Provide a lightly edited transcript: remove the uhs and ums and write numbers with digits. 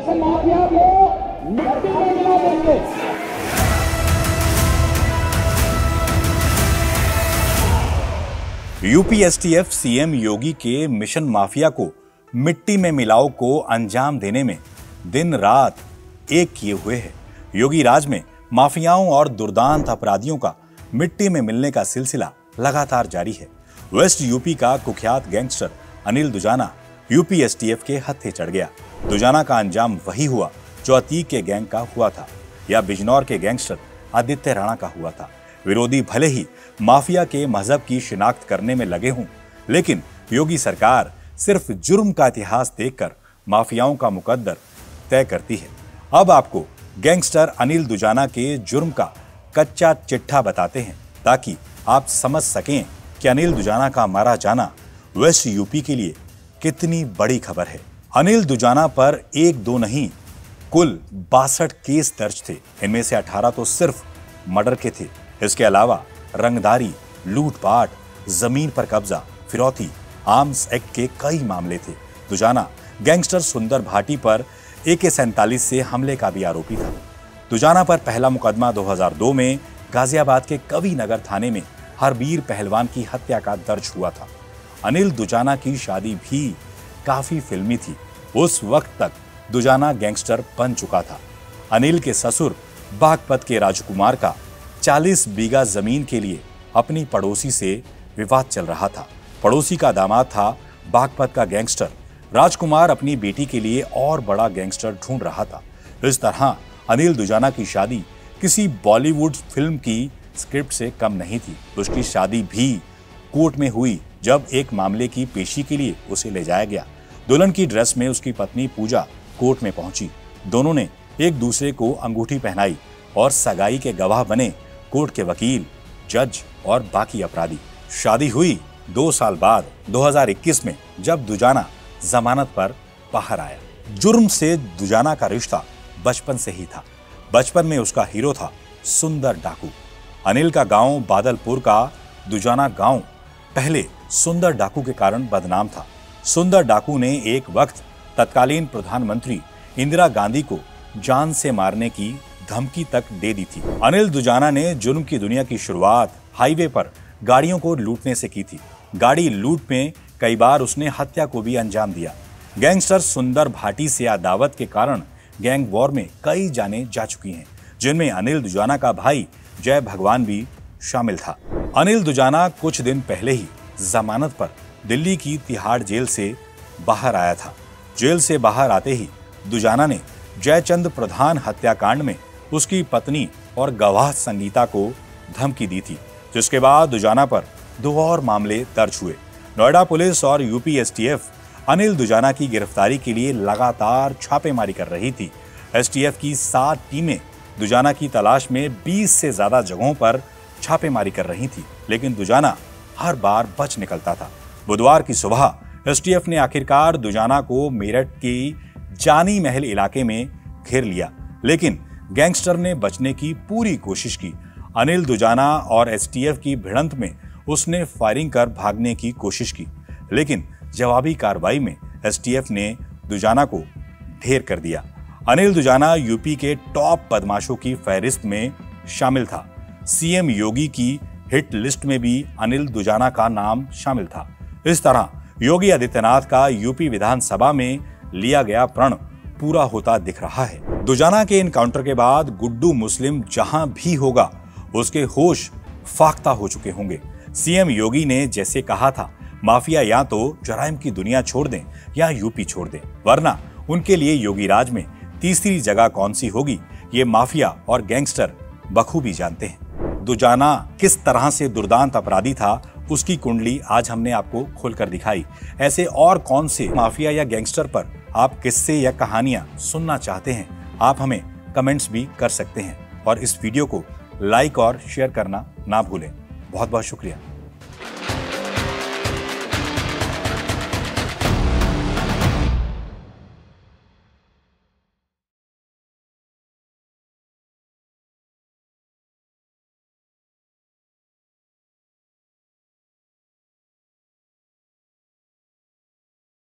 Mission mafia को मिट्टी में मिला देंगे। यूपी एसटीएफ सीएम योगी के मिशन माफिया को मिट्टी में मिलाओ को अंजाम देने में दिन रात एक किए हुए है। योगी राज में माफियाओं और दुर्दांत अपराधियों का मिट्टी में मिलने का सिलसिला लगातार जारी है। वेस्ट यूपी का कुख्यात gangster Anil Dujana UP STF के हत्थे चढ़ गया। दुजाना का अंजाम वही हुआ जो अतीक के गैंग का हुआ था या बिजनौर के गैंगस्टर आदित्य राणा का हुआ था। विरोधी भले ही माफिया के मजहब की शिनाख्त करने में लगे हों, लेकिन योगी सरकार सिर्फ जुर्म का इतिहास देखकर माफियाओं का मुकद्दर तय करती है। अब आपको गैंगस्टर अनिल दुजाना के जुर्म का कच्चा चिट्ठा बताते हैं ताकि आप समझ सकें कि अनिल दुजाना का मारा जाना वेस्ट यूपी के लिए कितनी बड़ी खबर है। अनिल दुजाना पर एक दो नहीं कुल 62 केस दर्ज थे। इनमें से 18 तो सिर्फ मर्डर के थे। इसके अलावा रंगदारी, लूटपाट, जमीन पर कब्जा, फिरौती, आर्म्स एक्ट के कई मामले थे। दुजाना गैंगस्टर सुंदर भाटी पर AK-47 से हमले का भी आरोपी था। दुजाना पर पहला मुकदमा 2002 में गाजियाबाद के कवि नगर थाने में हरबीर पहलवान की हत्या का दर्ज हुआ था। अनिल दुजाना की शादी भी काफी फिल्मी थी। उस वक्त तक दुजाना गैंगस्टर बन चुका था। अनिल के ससुर बागपत के राजकुमार का 40 बीघा जमीन के लिए अपनी पड़ोसी से विवाद चल रहा था। पड़ोसी का दामाद था बागपत का गैंगस्टर। राजकुमार अपनी बेटी के लिए और बड़ा गैंगस्टर ढूंढ रहा था। इस तरह अनिल दुजाना की शादी किसी बॉलीवुड फिल्म की स्क्रिप्ट से कम नहीं थी। उसकी शादी भी कोर्ट में हुई जब एक मामले की पेशी के लिए उसे ले जाया गया। दुल्हन की ड्रेस में उसकी पत्नी पूजा कोर्ट में पहुंची। दोनों ने एक दूसरे को अंगूठी पहनाई और सगाई के गवाह बने कोर्ट के वकील, जज और बाकी अपराधी। शादी हुई 2 साल बाद 2021 में जब दुजाना जमानत पर बाहर आया। जुर्म से दुजाना का रिश्ता बचपन से ही था। बचपन में उसका हीरो था सुंदर डाकू। अनिल का गांव बादलपुर का दुजाना गांव पहले सुंदर डाकू के कारण बदनाम था। सुंदर डाकू ने एक वक्त तत्कालीन प्रधानमंत्री इंदिरा गांधी को जान से मारने की धमकी तक दे दी थी। अनिल दुजाना ने जुर्म की दुनिया की शुरुआत हाईवे पर गाड़ियों को लूटने से की थी। गाड़ी लूट में कई बार उसने हत्या को भी अंजाम दिया। गैंगस्टर सुंदर भाटी से अदावत के कारण गैंग वॉर में कई जानें जा चुकी हैं, जिनमें अनिल दुजाना का भाई जय भगवान भी शामिल था। अनिल दुजाना कुछ दिन पहले ही जमानत पर दिल्ली की तिहाड़ जेल से बाहर आया था। जेल से बाहर आते ही दुजाना ने जयचंद प्रधान हत्याकांड में उसकी पत्नी और गवाह संगीता को धमकी दी थी, जिसके बाद दुजाना पर 2 और मामले दर्ज हुए। नोएडा पुलिस और यूपी एसटीएफ अनिल दुजाना की गिरफ्तारी के लिए लगातार छापेमारी कर रही थी। एसटीएफ की 7 टीमें दुजाना की तलाश में 20 से ज्यादा जगहों पर छापेमारी कर रही थी, लेकिन दुजाना हर बार बच निकलता था। बुधवार की सुबह एसटीएफ ने आखिरकार दुजाना को मेरठ की जानी महल इलाके में घेर लिया, लेकिन गैंगस्टर ने बचने की पूरी कोशिश की। अनिल दुजाना और एसटीएफ की भिड़ंत में उसने फायरिंग कर भागने की कोशिश की, लेकिन जवाबी कार्रवाई में एसटीएफ ने दुजाना को ढेर कर दिया। अनिल दुजाना यूपी के टॉप बदमाशों की फहरिस्त में शामिल था। सीएम योगी की हिट लिस्ट में भी अनिल दुजाना का नाम शामिल था। इस तरह योगी आदित्यनाथ का यूपी विधानसभा में लिया गया प्रण पूरा होता दिख रहा है। दुजाना के इनकाउंटर के बाद गुड्डू मुस्लिम जहां भी होगा उसके होश फाख्ता हो चुके होंगे। सीएम योगी ने जैसे कहा था, माफिया या तो जराइम की दुनिया छोड़ दें या यूपी छोड़ दें, वरना उनके लिए योगी राज में तीसरी जगह कौन सी होगी, ये माफिया और गैंगस्टर बखूबी जानते हैं। दुजाना किस तरह से दुर्दांत अपराधी था, उसकी कुंडली आज हमने आपको खोलकर दिखाई। ऐसे और कौन से माफिया या गैंगस्टर पर आप किस्से या कहानियां सुनना चाहते हैं, आप हमें कमेंट्स भी कर सकते हैं और इस वीडियो को लाइक और शेयर करना ना भूलें। बहुत बहुत शुक्रिया।